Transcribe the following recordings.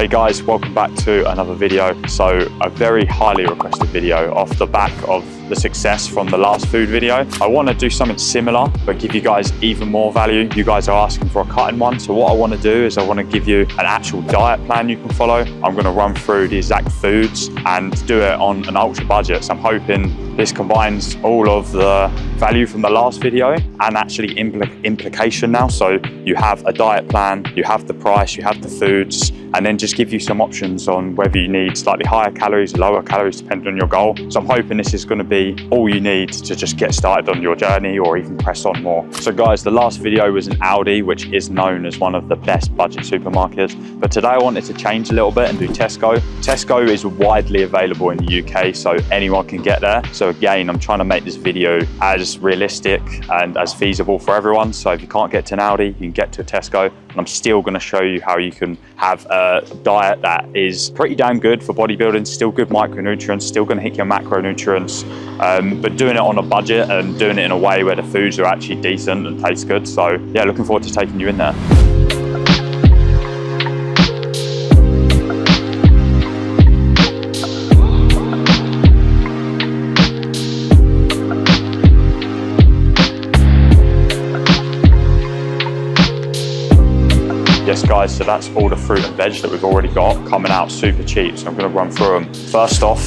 Hey guys, welcome back to another video. So a very highly requested video off the back of the success from the last food video. I want to do something similar, but give you guys even more value. You guys are asking for a cutting one. So what I want to do is I want to give you an actual diet plan you can follow. I'm going to run through the exact foods and do it on an ultra budget. So I'm hoping this combines all of the value from the last video and actually implication now. So you have a diet plan, you have the price, you have the foods, and then just give you some options on whether you need slightly higher calories, lower calories, depending on your goal. So I'm hoping this is going to be all you need to just get started on your journey or even press on more. So guys, the last video was in Aldi, which is known as one of the best budget supermarkets. But today I wanted to change a little bit and do Tesco. Tesco is widely available in the UK, so anyone can get there. So again, I'm trying to make this video as realistic and as feasible for everyone. So if you can't get to an Aldi, you can get to a Tesco. And I'm still going to show you how you can have a diet that is pretty damn good for bodybuilding, still good micronutrients, still going to hit your macronutrients, but doing it on a budget and doing it in a way where the foods are actually decent and taste good. So yeah, looking forward to taking you in there. Yes guys, so that's all the fruit and veg that we've already got coming out super cheap. So I'm going to run through them. First off,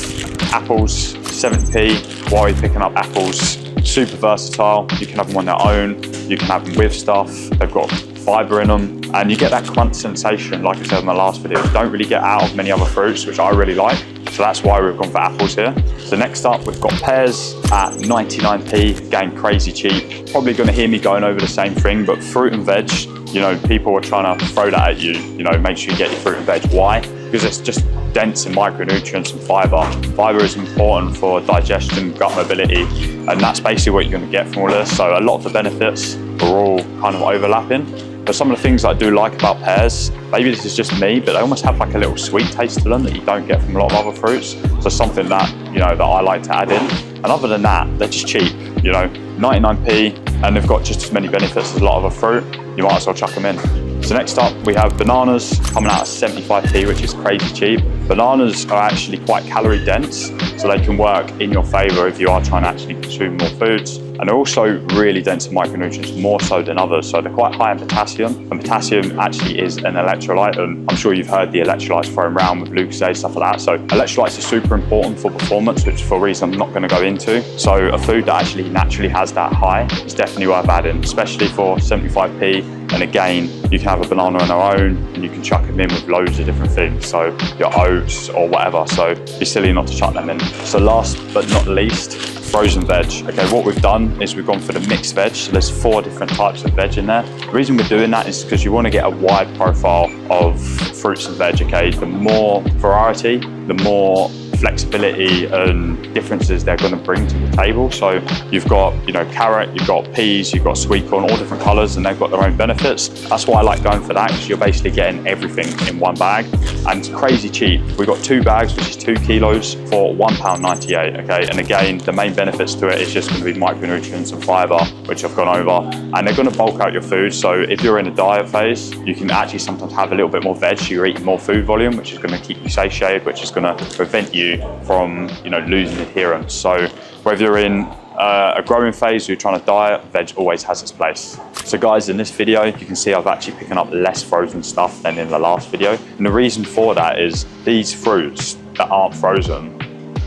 apples, 70p. Why are you picking up apples? Super versatile. You can have them on their own. You can have them with stuff. They've got fiber in them. And you get that crunch sensation, like I said in the last video. You don't really get out of many other fruits, which I really like. So that's why we've gone for apples here. So next up, we've got pears at 99p. Again, crazy cheap. Probably going to hear me going over the same thing, but fruit and veg, you know, people are trying to throw that at you. You know, make sure you get your fruit and veg. Why? Because it's just dense in micronutrients and fiber. Fiber is important for digestion, gut mobility, and that's basically what you're going to get from all this. So a lot of the benefits are all kind of overlapping. But some of the things that I do like about pears, maybe this is just me, but they almost have like a little sweet taste to them that you don't get from a lot of other fruits. So something that, you know, that I like to add in. And other than that, they're just cheap, you know, 99p, and they've got just as many benefits as a lot of other fruit. You might as well chuck them in. So next up, we have bananas coming out at 75p, which is crazy cheap. Bananas are actually quite calorie dense, so they can work in your favor if you are trying to actually consume more foods. And they're also really dense in micronutrients, more so than others. So they're quite high in potassium, and potassium actually is an electrolyte. And I'm sure you've heard the electrolytes thrown around with Lucozade, stuff like that. So electrolytes are super important for performance, which for a reason I'm not going to go into. So a food that actually naturally has that high is definitely worth adding, especially for 75p. And again, you can have a banana on their own and you can chuck them in with loads of different things. So your oats or whatever. So it'd be silly not to chuck them in. So last but not least, frozen veg. Okay, what we've done is we've gone for the mixed veg. So there's 4 different types of veg in there. The reason we're doing that is because you want to get a wide profile of fruits and veg. Okay, the more variety, the more flexibility and differences they're going to bring to the table. So you've got, you know, carrot, you've got peas, you've got sweet corn, all different colors, and they've got their own benefits. That's why I like going for that, because you're basically getting everything in one bag, and it's crazy cheap. We've got 2 bags, which is 2 kilos for £1.98. Okay, and again, the main benefits to it is just going to be micronutrients and fiber, which I've gone over, and they're going to bulk out your food. So if you're in a diet phase, you can actually sometimes have a little bit more veg, so you're eating more food volume, which is going to keep you satiated, which is going to prevent you from, you know, losing adherence. So whether you're in a growing phase or you're trying to diet, veg always has its place. So guys, in this video, you can see I've actually picking up less frozen stuff than in the last video. And the reason for that is these fruits that aren't frozen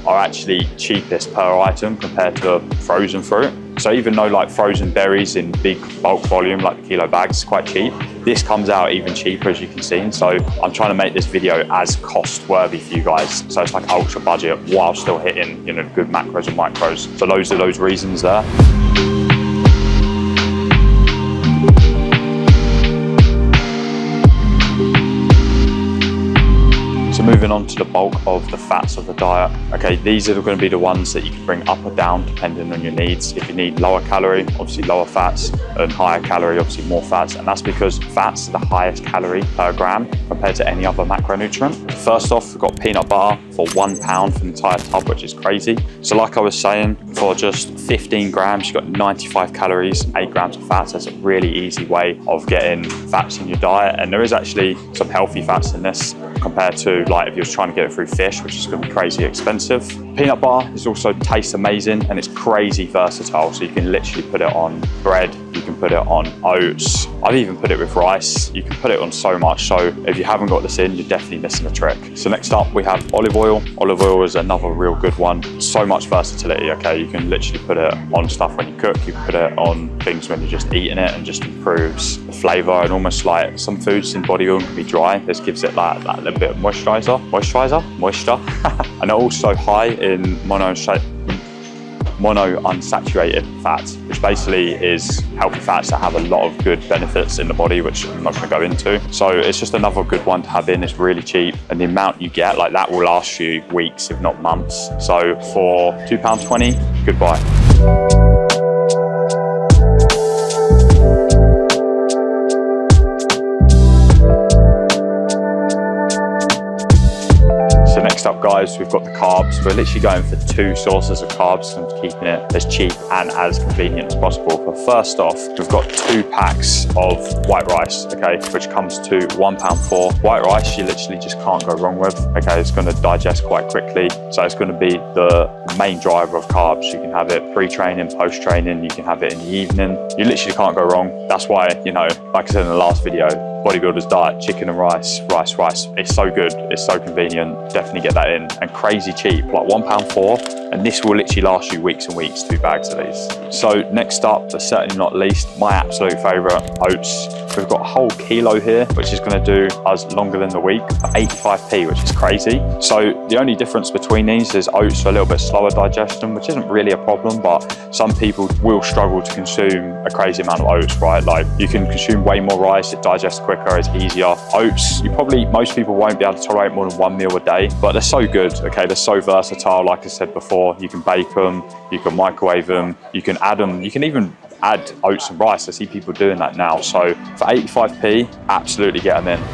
are actually cheapest per item compared to frozen fruit. So even though like frozen berries in big bulk volume, like the kilo bags, is quite cheap, this comes out even cheaper, as you can see. And so I'm trying to make this video as cost worthy for you guys. So it's like ultra budget while still hitting, you know, good macros and micros. So those are those reasons there. So moving on to the bulk of the fats of the diet. Okay, these are going to be the ones that you can bring up or down depending on your needs. If you need lower calorie, obviously lower fats, and higher calorie, obviously more fats. And that's because fats are the highest calorie per gram compared to any other macronutrient. First off, we've got peanut butter for £1 for the entire tub, which is crazy. So like I was saying, for just 15 grams, you've got 95 calories and 8 grams of fats. That's a really easy way of getting fats in your diet. And there is actually some healthy fats in this. compared to like if you're trying to get it through fish, which is going to be crazy expensive. Peanut butter is also tastes amazing and it's crazy versatile. So you can literally put it on bread, you can put it on oats. I've even put it with rice. You can put it on so much. So if you haven't got this in, you're definitely missing a trick. So next up we have olive oil. Olive oil is another real good one. So much versatility, okay? You can literally put it on stuff when you cook. You can put it on things when you're just eating it and just improves the flavor. And almost like some foods in bodybuilding can be dry. This gives it that little bit of moisture. And also high in monounsaturated fats, which basically is healthy fats that have a lot of good benefits in the body, which I'm not going to go into. So it's just another good one to have in. It's really cheap, and the amount you get, like that will last you weeks, if not months. So for £2.20, goodbye. Next up, guys, we've got the carbs. We're literally going for 2 sources of carbs and keeping it as cheap and as convenient as possible. But first off, we've got 2 packs of white rice, okay, which comes to £1.4. White rice, you literally just can't go wrong with, okay? It's going to digest quite quickly, so it's going to be the main driver of carbs. You can have it pre-training, post-training, you can have it in the evening. You literally can't go wrong. That's why, you know, like I said in the last video, bodybuilder's diet, chicken and rice. It's so good, it's so convenient. Definitely get that in, and crazy cheap, like £1.4, and this will literally last you weeks and weeks, 2 bags of these. So next up, but certainly not least, my absolute favorite, oats. We've got a whole kilo here, which is going to do us longer than the week for 85p, which is crazy. So the only difference between these is oats are a little bit slower digestion, which isn't really a problem, but some people will struggle to consume a crazy amount of oats, right? Like you can consume way more rice, it digests quicker, it's easier. Oats, most people won't be able to tolerate more than 1 meal a day, but they're so good, okay? They're so versatile, like I said before. You can bake them, you can microwave them, you can add them, you can even add oats and rice. I see people doing that now. So for 85p, absolutely get them in.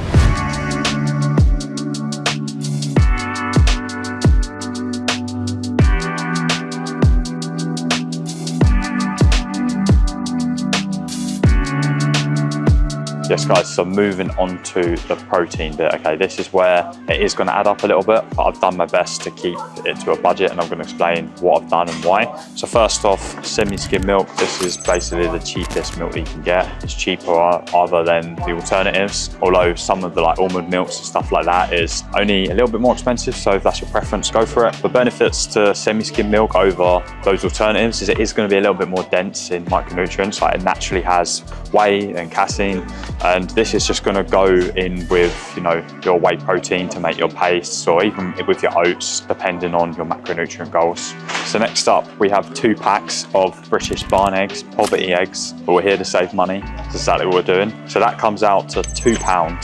Yes guys, so moving on to the protein bit. Okay, this is where it is going to add up a little bit, but I've done my best to keep it to a budget, and I'm going to explain what I've done and why. So first off, semi-skim milk. This is basically the cheapest milk you can get. It's cheaper other than the alternatives, although some of the like almond milks and stuff like that is only a little bit more expensive, so if that's your preference, go for it. The benefits to semi-skim milk over those alternatives is it is going to be a little bit more dense in micronutrients. Like it naturally has whey and casein, and this is just going to go in with, you know, your whey protein to make your pastes, or even with your oats, depending on your macronutrient goals. So next up, we have 2 packs of British barn eggs, poverty eggs, but we're here to save money. That's exactly what we're doing. So that comes out to £2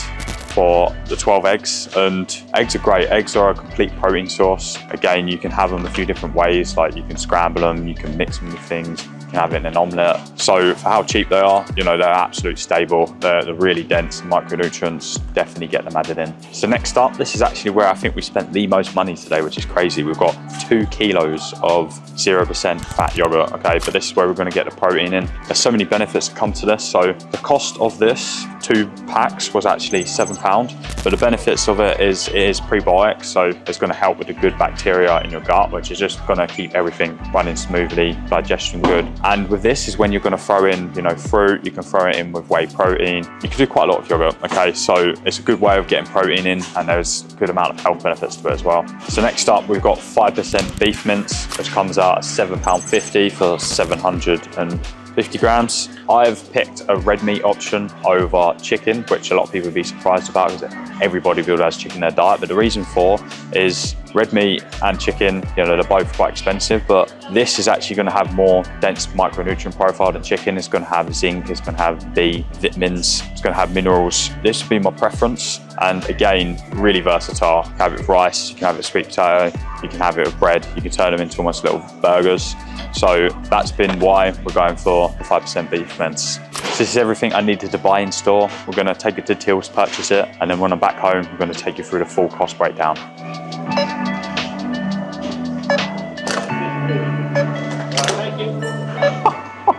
for the 12 eggs, and eggs are great. Eggs are a complete protein source. Again, you can have them a few different ways, like you can scramble them, you can mix them with things, you can have it in an omelette. So for how cheap they are, you know, they're absolutely stable. They're really dense in micronutrients. Definitely get them added in. So next up, this is actually where I think we spent the most money today, which is crazy. We've got 2 kilos of 0% fat yogurt, okay? But this is where we're going to get the protein in. There's so many benefits that come to this. So the cost of this 2 packs was actually £7, but the benefits of it is prebiotic, so it's going to help with the good bacteria in your gut, which is just going to keep everything running smoothly, digestion good. And with this is when you're going to throw in, you know, fruit. You can throw it in with whey protein. You can do quite a lot of yogurt, okay? So it's a good way of getting protein in, and there's a good amount of health benefits to it as well. So next up, we've got 5% beef mince, which comes out at £7.50 for 750 grams. I've picked a red meat option over chicken, which a lot of people would be surprised about because every bodybuilder has chicken in their diet. But the reason for is red meat and chicken, you know, they're both quite expensive, but this is actually going to have more dense micronutrient profile than chicken. It's going to have zinc, it's going to have B vitamins, it's going to have minerals. This would be my preference. And again, really versatile. You can have it with rice, you can have it with sweet potato, you can have it with bread, you can turn them into almost little burgers. So that's been why we're going for the 5% beef mince. So this is everything I needed to buy in store. We're going to take it to Tills, purchase it, and then when I'm back home, we're going to take you through the full cost breakdown.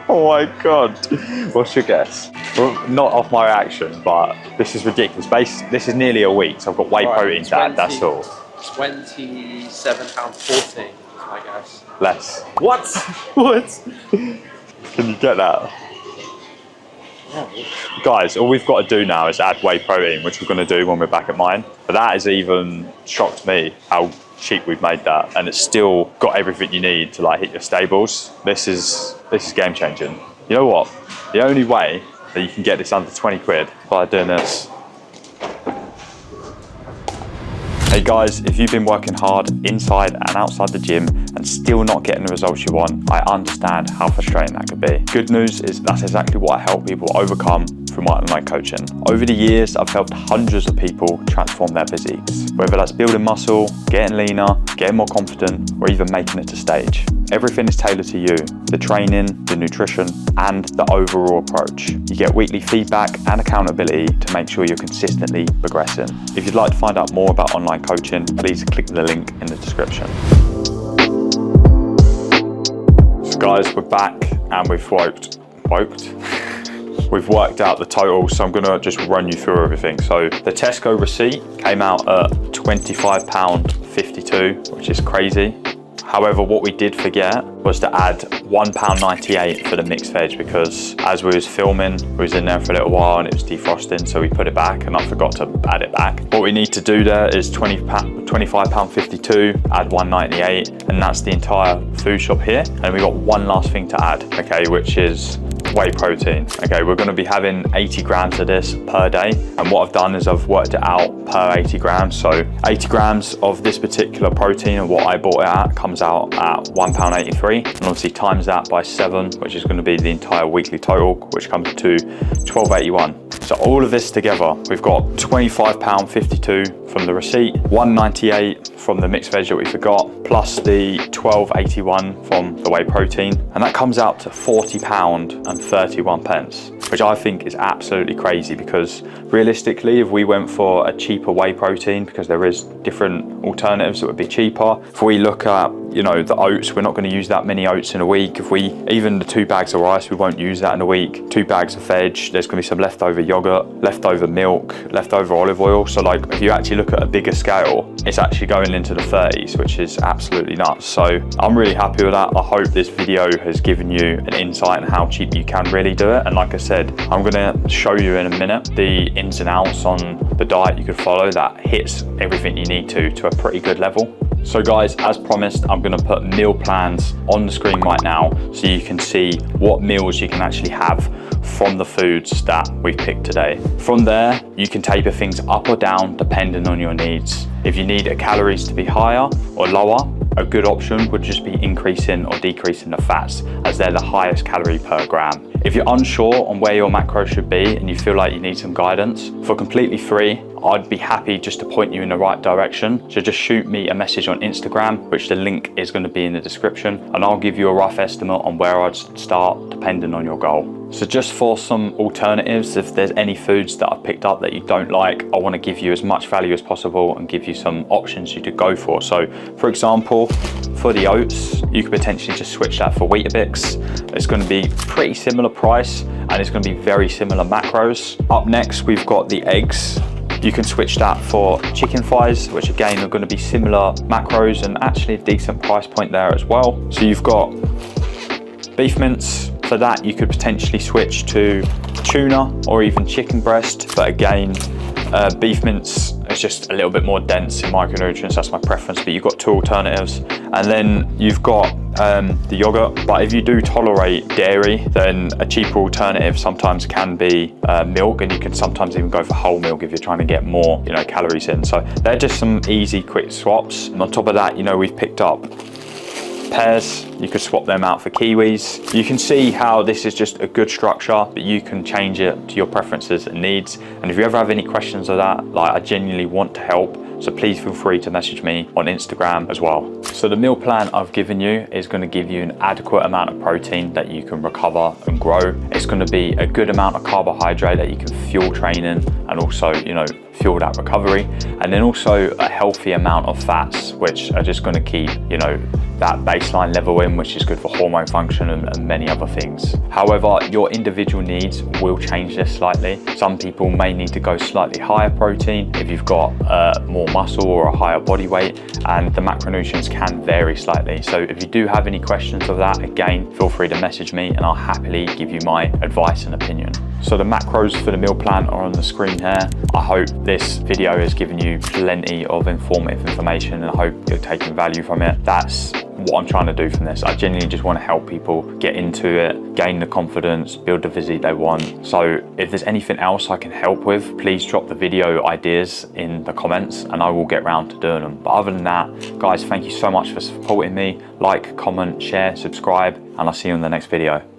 Oh my God. What's your guess? Well, not off my reaction, but this is ridiculous. This is nearly a week, so I've got whey protein to add, that's all. £27.40, I guess. Less. What? What? Can you get that? Yeah. Guys, all we've got to do now is add whey protein, which we're going to do when we're back at mine. But that has even shocked me how cheap we've made that, and it's still got everything you need to like hit your stables. This is game changing. You know what? The only way that you can get this under 20 quid by doing this. Hey guys, if you've been working hard inside and outside the gym and still not getting the results you want, I understand how frustrating that could be. Good news is that's exactly what I help people overcome through my online coaching. Over the years, I've helped hundreds of people transform their physiques, whether that's building muscle, getting leaner, getting more confident, or even making it to stage. Everything is tailored to you, the training, the nutrition, and the overall approach. You get weekly feedback and accountability to make sure you're consistently progressing. If you'd like to find out more about online coaching, please click the link in the description. So guys, we're back and we've we've worked out the total, so I'm gonna just run you through everything. So the Tesco receipt came out at £25.52, which is crazy. However, what we did forget was to add £1.98 for the mixed veg, because as we was filming, we was in there for a little while and it was defrosting, so we put it back and I forgot to add it back. What we need to do there is £25.52, add £1.98, and that's the entire food shop here. And we got one last thing to add, okay, which is whey protein. Okay, we're gonna be having 80 grams of this per day. And what I've done is I've worked it out per 80 grams. So 80 grams of this particular protein and what I bought it at comes out at £1.83. And obviously times that by 7, which is gonna be the entire weekly total, which comes to £12.81. So all of this together, we've got £25.52 from the receipt, £1.98 from the mixed veg that we forgot, plus the £12.81 from the whey protein. And that comes out to £40.31, which I think is absolutely crazy, because realistically, if we went for a cheaper whey protein, because there is different alternatives that would be cheaper. If we look at, you know, the oats, we're not going to use that many oats in a week. If we, even the 2 bags of rice, we won't use that in a week. 2 bags of veg, there's going to be some leftover yogurt, leftover milk, leftover olive oil. So like, if you actually look at a bigger scale, it's actually going into the 30s, which is absolutely nuts. So I'm really happy with that. I hope this video has given you an insight on how cheap you can really do it. And like I said, I'm going to show you in a minute the ins and outs on the diet you could follow that hits everything you need to a pretty good level. So guys, as promised, I'm going to put meal plans on the screen right now so you can see what meals you can actually have from the foods that we've picked today. From there, you can taper things up or down depending on your needs. If you need the calories to be higher or lower, a good option would just be increasing or decreasing the fats, as they're the highest calorie per gram. If you're unsure on where your macros should be and you feel like you need some guidance, for completely free, I'd be happy just to point you in the right direction. So just shoot me a message on Instagram, which the link is going to be in the description, and I'll give you a rough estimate on where I'd start depending on your goal. So just for some alternatives, if there's any foods that I've picked up that you don't like, I want to give you as much value as possible and give you some options you could go for. So for example, for the oats, you could potentially just switch that for Weetabix. It's going to be pretty similar price and it's going to be very similar macros. Up next, we've got the eggs. You can switch that for chicken thighs, which again are going to be similar macros and actually a decent price point there as well. So you've got beef mince. For that, you could potentially switch to tuna or even chicken breast. But again, beef mince is just a little bit more dense in micronutrients. That's my preference, but you've got 2 alternatives. And then you've got the yogurt. But if you do tolerate dairy, then a cheaper alternative sometimes can be milk, and you can sometimes even go for whole milk if you're trying to get more, you know, calories in. So they're just some easy, quick swaps. And on top of that, you know, we've picked up pears. You could swap them out for kiwis. You can see how this is just a good structure, but you can change it to your preferences and needs. And if you ever have any questions of that, like, I genuinely want to help, so please feel free to message me on Instagram as well. So the meal plan I've given you is going to give you an adequate amount of protein that you can recover and grow. It's going to be a good amount of carbohydrate that you can fuel training and also, you know, fuel that recovery, and then also a healthy amount of fats, which are just going to keep, you know, that baseline level in, which is good for hormone function and many other things. However, your individual needs will change this slightly. Some people may need to go slightly higher protein if you've got more muscle or a higher body weight, and the macronutrients can vary slightly. So if you do have any questions of that, again, feel free to message me and I'll happily give you my advice and opinion. So the macros for the meal plan are on the screen here. I hope this video has given you plenty of informative information and I hope you're taking value from it. That's what I'm trying to do from this. I genuinely just want to help people get into it, gain the confidence, build the physique they want. So if there's anything else I can help with, please drop the video ideas in the comments and I will get round to doing them. But other than that, guys, thank you so much for supporting me. Like, comment, share, subscribe, and I'll see you in the next video.